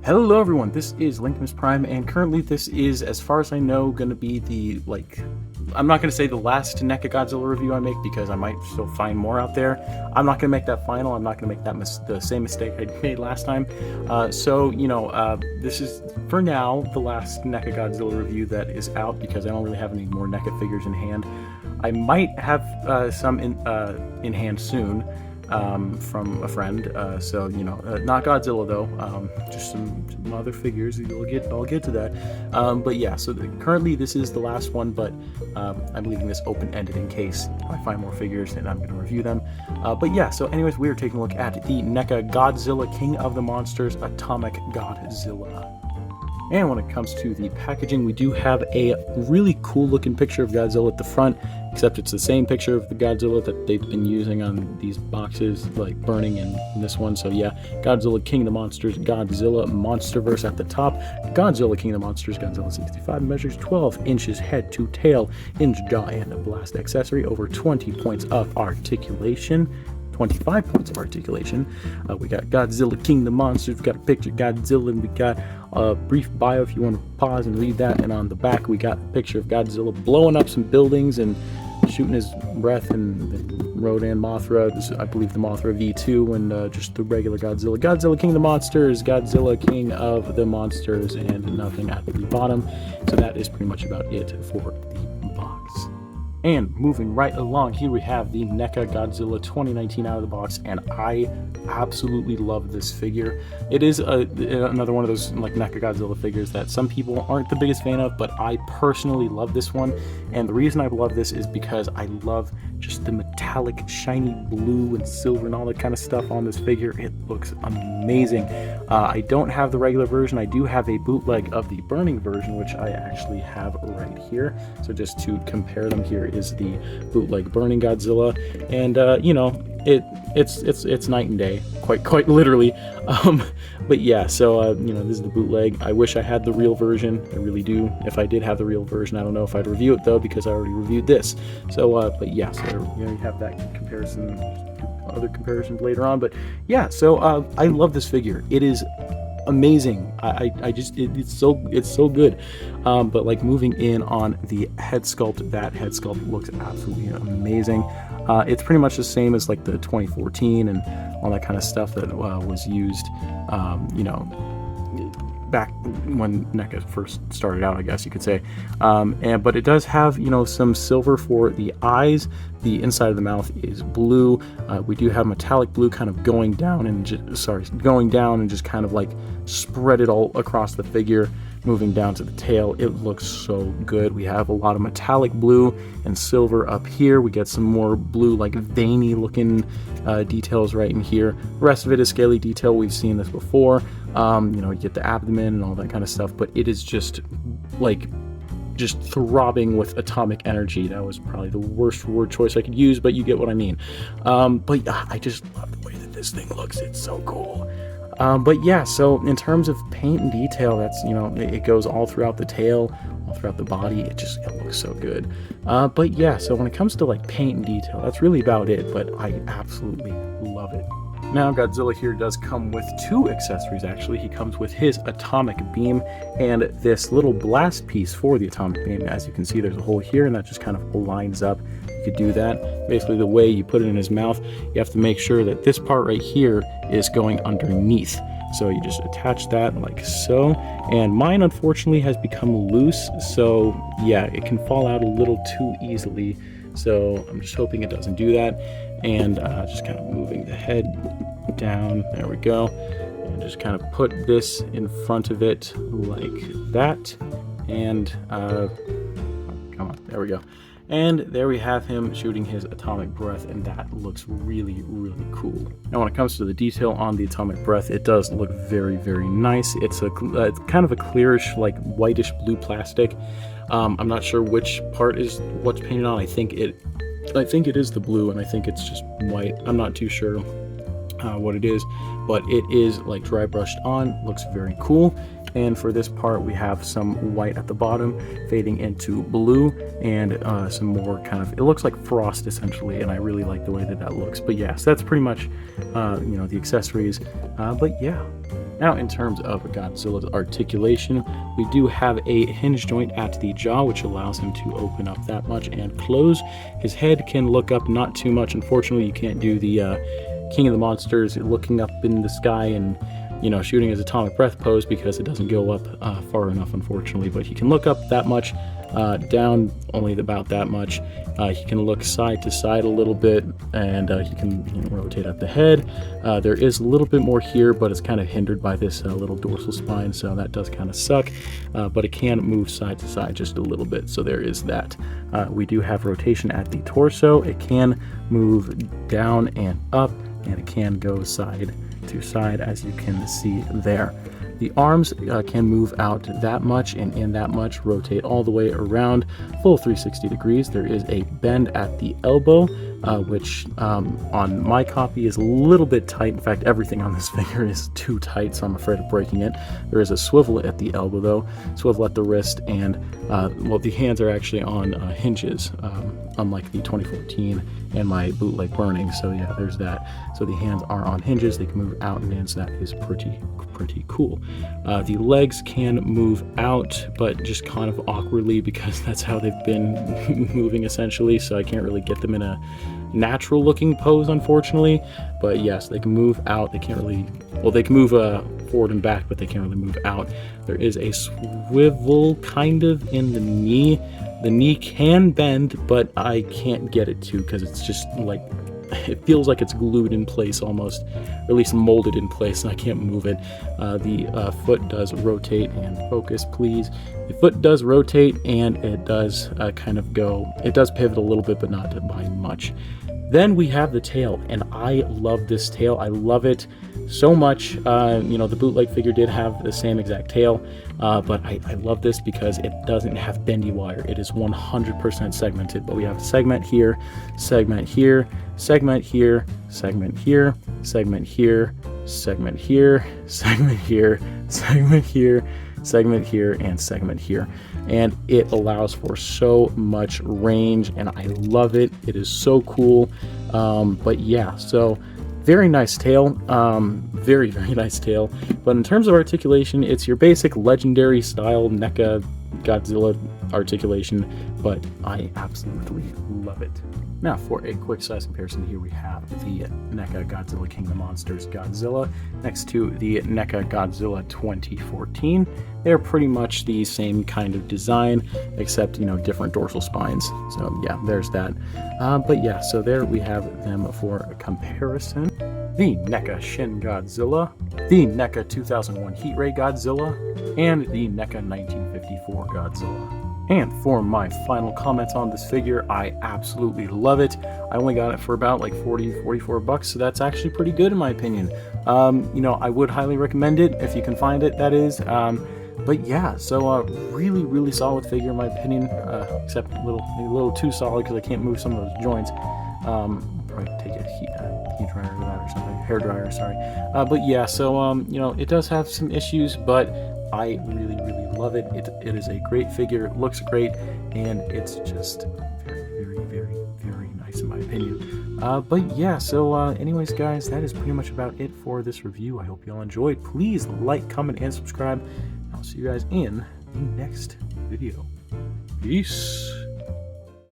Hello everyone, this is Lincoln's Prime, and currently this is, as far as I know, going to be the, I'm not going to say the last NECA Godzilla review I make, because I might still find more out there. I'm not going to make that final. I'm not going to make that the same mistake I made last time. This is, for now, the last NECA Godzilla review that is out, because I don't really have any more NECA figures in hand. I might have some in hand soon. From a friend, not Godzilla though, just some other figures. I'll get to that. But yeah, so currently this is the last one, but I'm leaving this open-ended in case I find more figures and I'm going to review them. But yeah, so anyways, we are taking a look at the NECA Godzilla King of the Monsters Atomic Godzilla. And when it comes to the packaging, we do have a really cool looking picture of Godzilla at the front, except it's the same picture of the Godzilla that they've been using on these boxes, like burning in this one. So yeah, Godzilla King of the Monsters, Godzilla Monsterverse at the top. Godzilla King of the Monsters, Godzilla 65 measures 12 inches head to tail, hinge jaw and a blast accessory, over 20 points of articulation. 25 points of articulation. We got Godzilla King of the Monsters, we got a picture of Godzilla, and we got a brief bio if you want to pause and read that. And on the back we got a picture of Godzilla blowing up some buildings and shooting his breath, and Rodan Mothra, this is, I believe, the Mothra V2, and just the regular Godzilla. Godzilla King of the Monsters, Godzilla King of the Monsters, and nothing at the bottom. So that is pretty much about it for the box. And moving right along, here we have the NECA Godzilla 2019 out of the box, and I absolutely love this figure. It is another one of those like NECA Godzilla figures that some people aren't the biggest fan of, but I personally love this one. And the reason I love this is because I love just the metallic, shiny blue and silver and all that kind of stuff on this figure. It looks amazing. I don't have the regular version. I do have a bootleg of the burning version, which I actually have right here. So just to compare them, here is the bootleg burning Godzilla, and it's night and day, quite literally. But yeah, so this is the bootleg. I wish I had the real version. I really do. If I did have the real version, I don't know if I'd review it though, because I already reviewed this. So but yeah, so you have that comparison, other comparisons later on. But yeah, so I love this figure. It is amazing. It's so good. But like moving in on the head sculpt, that head sculpt looks absolutely amazing. It's pretty much the same as like the 2014 and all that kind of stuff that was used back when NECA first started out, I guess you could say. But it does have some silver for the eyes. The inside of the mouth is blue. We do have metallic blue kind of going down and just kind of like spread it all across the figure, moving down to the tail. It looks so good. We have a lot of metallic blue and silver up here. We get some more blue, like veiny looking details right in here. The rest of it is scaly detail. We've seen this before. You get the abdomen and all that kind of stuff, but it is just throbbing with atomic energy. That was probably the worst word choice I could use, but you get what I mean. But yeah, I just love the way that this thing looks. It's so cool. But yeah, so in terms of paint and detail, that's, it goes all throughout the tail, all throughout the body. It looks so good. But yeah, so when it comes to like paint and detail, that's really about it, but I absolutely love it. Now, Godzilla here does come with two accessories, actually. He comes with his atomic beam and this little blast piece for the atomic beam. As you can see, there's a hole here, and that just kind of lines up. You could do that. Basically, the way you put it in his mouth, you have to make sure that this part right here is going underneath. So you just attach that like so. And mine, unfortunately, has become loose. So yeah, it can fall out a little too easily. So I'm just hoping it doesn't do that. And just kind of moving the head down, there we go, and just kind of put this in front of it like that, and come on, there we go, and there we have him shooting his atomic breath, and that looks really cool. Now when it comes to the detail on the atomic breath, it does look very nice. It's kind of a clearish, like whitish blue plastic. I'm not sure which part is what's painted on. I think it is the blue, and I think it's just white. I'm not too sure what it is, but it is like dry brushed on. Looks very cool. And for this part, we have some white at the bottom fading into blue, and some more kind of, it looks like frost essentially, and I really like the way that looks. But yeah, so that's pretty much the accessories. But yeah, Now, in terms of Godzilla's articulation, we do have a hinge joint at the jaw, which allows him to open up that much and close. His head can look up not too much. Unfortunately, you can't do the King of the Monsters looking up in the sky and, you know, shooting his atomic breath pose, because it doesn't go up far enough, unfortunately. But he can look up that much, down only about that much. He can look side to side a little bit, and he can, you know, rotate up the head. There is a little bit more here, but it's kind of hindered by this little dorsal spine, so that does kind of suck. But it can move side to side just a little bit, so there is that. We do have rotation at the torso. It can move down and up, and it can go side to side, as you can see there. The arms can move out that much and in that much, rotate all the way around, full 360 degrees. There is a bend at the elbow, which on my copy is a little bit tight. In fact, everything on this figure is too tight, so I'm afraid of breaking it. There is a swivel at the elbow, though, swivel at the wrist, and well, the hands are actually on hinges, unlike the 2014 and my bootleg burning. So yeah, there's that. So the hands are on hinges. They can move out and in, so that is pretty cool. The legs can move out, but just kind of awkwardly, because that's how they've been moving essentially, so I can't really get them in a natural looking pose, unfortunately. But yes, they can move out. They can't really, well, they can move forward and back, but they can't really move out. There is a swivel kind of in the knee. The knee can bend, but I can't get it to, because it's just like, it feels like it's glued in place almost, or at least molded in place, and I can't move it. The foot does rotate, and focus please. The foot does rotate, and it does kind of go, it does pivot a little bit, but not by much. Then we have the tail, and I love this tail. I love it so much. You know, the bootleg figure did have the same exact tail, but I love this because it doesn't have bendy wire. It is 100% segmented, but we have a segment here, segment here, segment here, segment here, segment here, segment here, segment here, segment here, segment here, and segment here. And it allows for so much range, and I love it. It is so cool. But yeah, so very nice tail, very nice tail. But in terms of articulation, it's your basic legendary style NECA Godzilla articulation, but I absolutely love it. Now, for a quick size comparison, here we have the NECA Godzilla King of the Monsters Godzilla next to the NECA Godzilla 2014. They're pretty much the same kind of design, except, you know, different dorsal spines. So yeah, there's that. But yeah, so there we have them for a comparison. The NECA Shin Godzilla, the NECA 2001 Heat Ray Godzilla, and the NECA 1954 Godzilla. And for my final comments on this figure, I absolutely love it. I only got it for about like 44 bucks, so that's actually pretty good in my opinion. You know, I would highly recommend it if you can find it, that is. But yeah, so really solid figure in my opinion, except a little too solid because I can't move some of those joints. Probably take a heat dryer to that or something, hair dryer, sorry. But yeah, so you know, it does have some issues, but I really love it. It is a great figure, it looks great, and it's just very nice in my opinion. But yeah, so anyways guys, that is pretty much about it for this review. I hope you all enjoyed. Please like, comment, and subscribe. I'll see you guys in the next video. Peace.